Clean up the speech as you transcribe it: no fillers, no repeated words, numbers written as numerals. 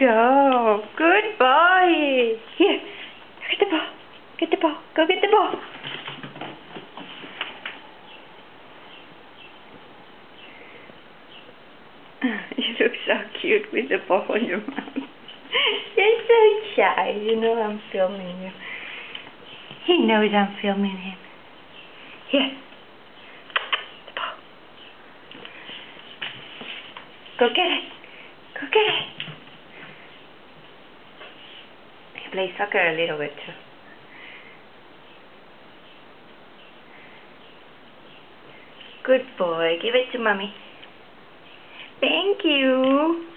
go. Good boy. Here, get the ball. Get the ball. Go get the ball. You look so cute with the ball in your mouth. You're so shy. You know I'm filming you. He knows I'm filming him. Here. The ball. Go get it. Go get it. He plays soccer a little bit too. Good boy. Give it to mommy. Thank you.